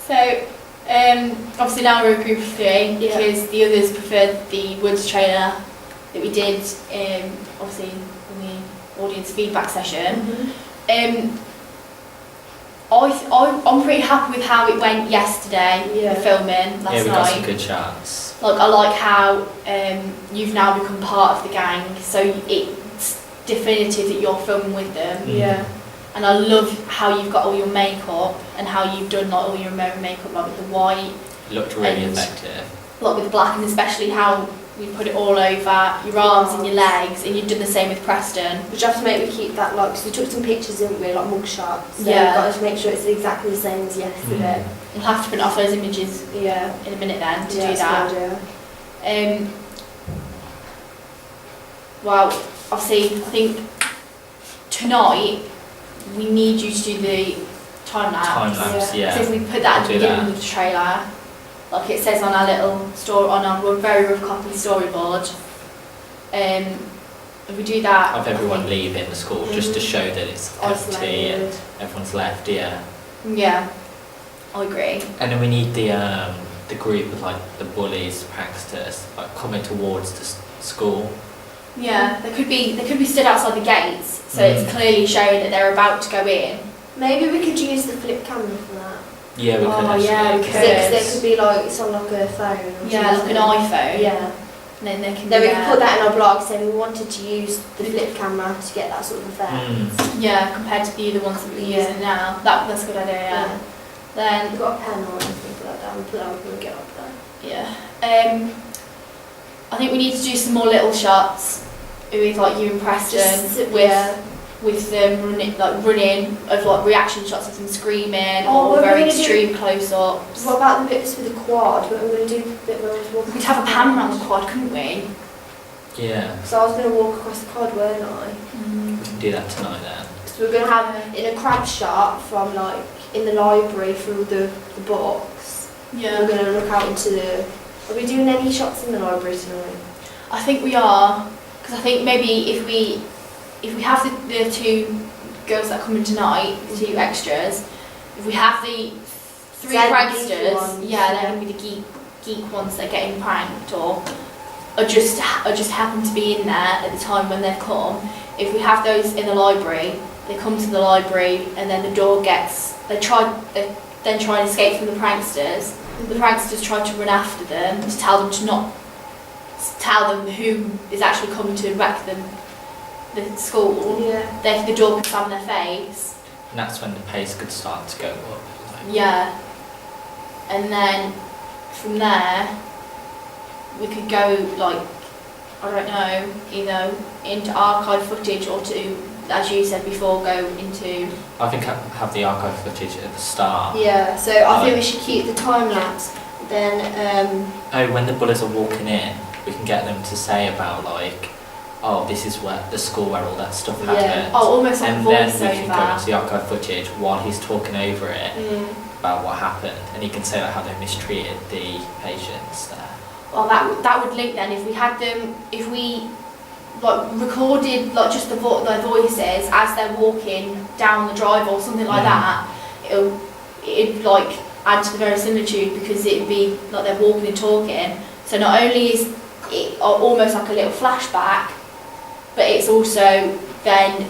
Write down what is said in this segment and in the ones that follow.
So, obviously now we're a group of 3 because the others preferred the Woods trailer that we did, obviously in the audience feedback session. I'm pretty happy with how it went yesterday, the filming last night. Yeah, we got some good shots. Like, I like how you've now become part of the gang, so it's definitive that you're filming with them. Yeah. And I love how you've got all your makeup and how you've done like all your makeup, like with the white. Looked really effective. Like with the black, and especially how we put it all over your arms and your legs, and you've done the same with Preston. Which I have to make me keep that, like, because we took some pictures, didn't we, like mug shots. So Yeah. we've got to make sure it's exactly the same as yesterday. We'll have to print off those images in a minute then to do that. Well, obviously, I think tonight we need you to do the time lapse. Time lapse, yeah. So if we put that at the beginning of the trailer, like it says on our little store, on our very rough copy storyboard, if we do that, of everyone leaving the school, just to show that it's empty and everyone's left. Yeah, I agree. And then we need the group of like the bullies, pranksters, like coming towards the school. Yeah, they could be stood outside the gates, so it's clearly showing that they're about to go in. Maybe we could use the flip camera for that. Yeah, we could actually. Yeah, we Because they could be like, it's on like a phone. Or Yeah, like an iPhone. Yeah. And then they can. Then we can put that in our blog, saying we wanted to use the flip camera to get that sort of effect. Yeah, compared to the other ones that we're using now. That's a good idea. Yeah. Then we've got a pen or anything for that down. We'll put that when we get up there. Yeah. I think we need to do some more little shots with like you and Preston with them running of like reaction shots of them screaming or very extreme close-ups. What about the bits with the quad? We're going to do a bit where I was walking. We'd have a pan around the quad, couldn't we? Yeah. So I was going to walk across the quad, weren't I? We can do that tonight then. So we're going to have in a crab shot from like in the library through the books. Yeah. We're going to look out into the. Are we doing any shots in the library tonight? I think we are, because I think maybe if we have the 2 girls that are coming tonight, the 2 extras, if we have the 3 pranksters, they're going to be the geek ones that are getting pranked or just happen to be in there at the time when they've come. If we have those in the library, they come to the library and then the door gets, they then try and escape from the pranksters. The pranksters try to run after them to tell them who is actually coming to wreck them. The school, the door could slam their face. And that's when the pace could start to go up. Like. Yeah. And then from there, we could go like, I don't know, either into archive footage or to, as you said before, go into... I think have the archive footage at the start. Yeah, so I think we should keep the time lapse. Then... when the bullies are walking in, we can get them to say about like, oh, this is where the school where all that stuff happened. Yeah. Oh, almost like and then we can go into the archive footage while he's talking over it about what happened, and he can say like how they mistreated the patients there. Well, that would link then if we had them, if we like recorded like just their voices as they're walking down the drive or something like that. It'd like add to the verisimilitude because it'd be like they're walking and talking. So not only is it almost like a little flashback, but it's also then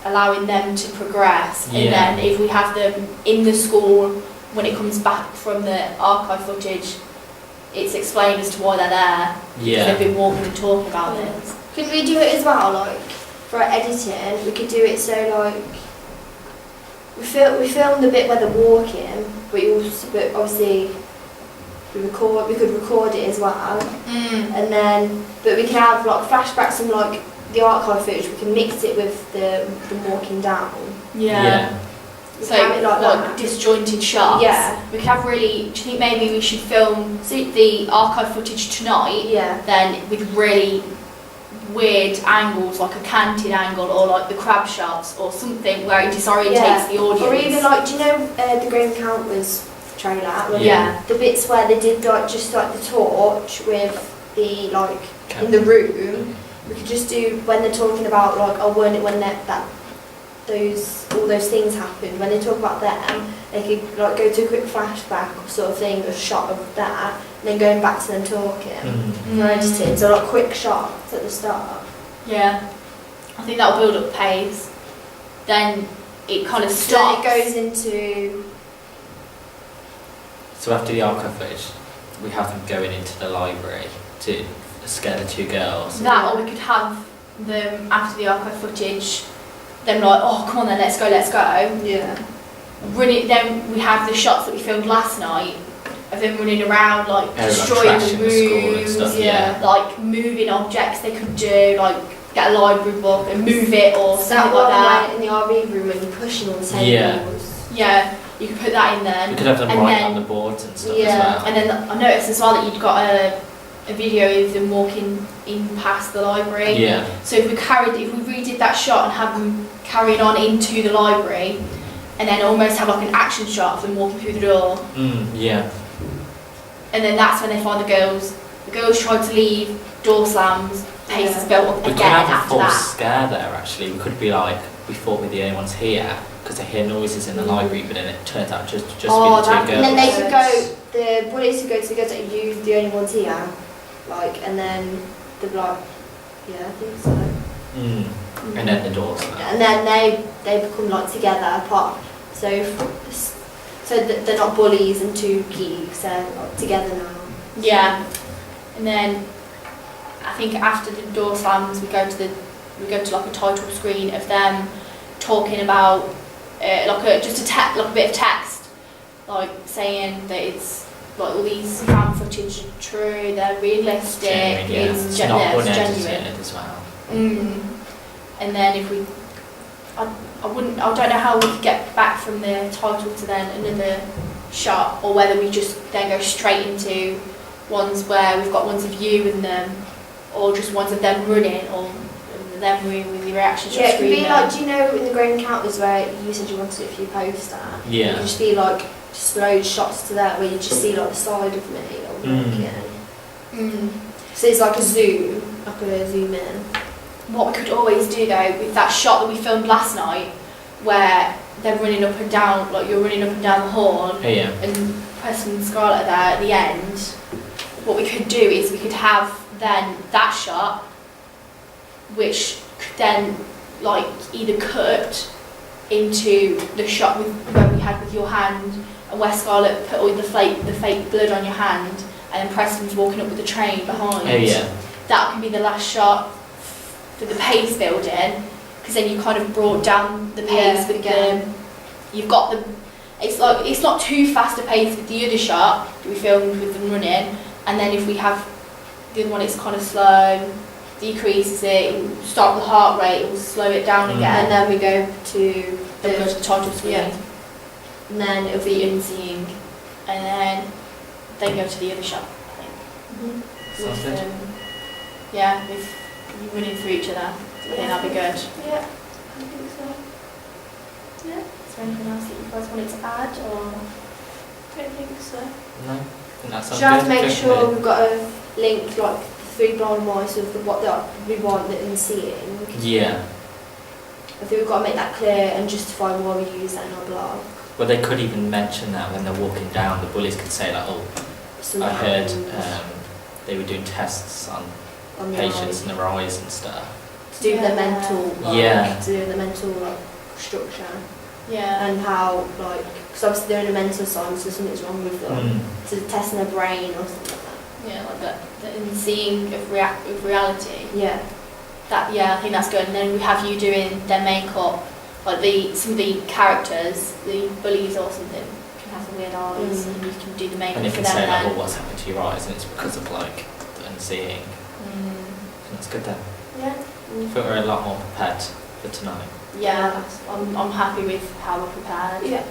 allowing them to progress. And then if we have them in the school when it comes back from the archive footage, it's explained as to why they're there. Because they've been walking and talking about this. Could we do it as well, like for editing? We could do it so like we film the bit where they're walking, but obviously we could record it as well, and then but we can have like flashbacks from like the archive footage. We can mix it with the walking down. So like disjointed shots. Yeah. We could have really. Do you think maybe we should film the archive footage tonight? Yeah. Then with really weird angles, like a canted angle, or like the crab shots, or something where it disorientates the audience. Or even like, do you know the Graham Counters trailer? Yeah. The bits where they did like just like the torch with the like in the room. We could just do when they're talking about like when that all those things happened, when they talk about them, they could like go to a quick flashback sort of thing, a shot of that, and then going back to them talking for editing. So like quick shots at the start. Yeah, I think that'll build up pace. Then it kind of stops. Then it goes into. So after the archive footage, we have them going into the library to scare the 2 girls. That, or we could have them after the archive footage, them like, oh come on then, let's go. Yeah. Then we have the shots that we filmed last night of them running around, like Yeah, like destroying trashing the the school and rooms, stuff, yeah. like moving objects they could do, like get a library book and move it or That something one like that. in the RV room when you're pushing all the tables. Yeah. Yeah, you could put that in there. We could have them And write then- on the boards and stuff Yeah, as well. And then I noticed as well that you'd got a video of them walking in past the library. Yeah. So if we redid that shot and have them carrying on into the library, and then almost have like an action shot of them walking through the door, Yeah. and then that's when they find the girls. The girls try to leave, door slams, pace is built up We again could have a after full that. scare there actually. We could be like, we thought we're the only ones here because they hear noises in the library, but then it turns out just to be Oh, the 2 that- girls. And then they could go, the bullies could go to the girls that you the only ones here, like, and then they'd be like, yeah, I think so. And then the doors. And then they become like together apart. So they're not bullies and 2 geeks, they're like together now. Yeah, and then I think after the door slams, we go to like a title screen of them talking about like a bit of text, like saying that it's like all these fan footage are true, they're realistic, Genuine, yeah. it's not it's unedited genuine. as well. And then if we, I don't know how we could get back from the title to then another shot, or whether we just then go straight into ones where we've got ones of you and them, or just ones of them running, or them running with the reaction shot Yeah, it could be screaming. like, do you know in the Grey Encounters where you said you wanted it for your poster? It Yeah. could just be like just loads shots to that where you just see like the side of me or walking. So it's like a zoom in. What we could always do though, with that shot that we filmed last night, where they're running up and down, like you're running up and down the hall, Yeah. and Preston and Scarlett are there at the end, what we could do is we could have then that shot, which could then like either cut into the shot with where we had with your hand, and where Scarlett put all the fake blood on your hand, and then Preston's walking up with the train behind. Oh yeah. That can be the last shot for the pace building, because then you kind of brought down the pace with them. You've got the. It's not too fast a pace with the other shot that we filmed with them running, and then if we have the other one, it's kind of slow, decreases it, it will start the heart rate, it will slow it down again. And then we go to Then we go to the title screen, Yeah. And then it'll be unseeing, and then go to the other shot, I think. Sounds good. Yeah, with you running through each other, I think that'd be good. Yeah, I think so. Yeah. Is there anything else that you guys wanted to add, or? I don't think so. No. I think that sounds Should have good. to make Don't sure we? we've got a link like 3 blind mice of what we want in seeing. Yeah. I think we've got to make that clear and justify why we use that in our blog. Well, they could even mention that when they're walking down. The bullies could say like, "Oh, I heard they were doing tests on patients and their eyes and stuff." to do the mental, Yeah. to do the mental like structure Yeah. and how like because obviously they're in a mental asylum, so something's wrong with them. So testing their brain or something like that. Yeah, like the unseeing of reality. Yeah. I think that's good. And then we have you doing their makeup, like some of the characters, the bullies or something, can have the weird eyes, and you can do the makeup And you for can them say like, then. "Oh, what's happened to your eyes?" And it's because of like the unseeing. That's good then. Yeah. I feel we're a lot more prepared for tonight. Yeah, I'm happy with how we're prepared. Yeah.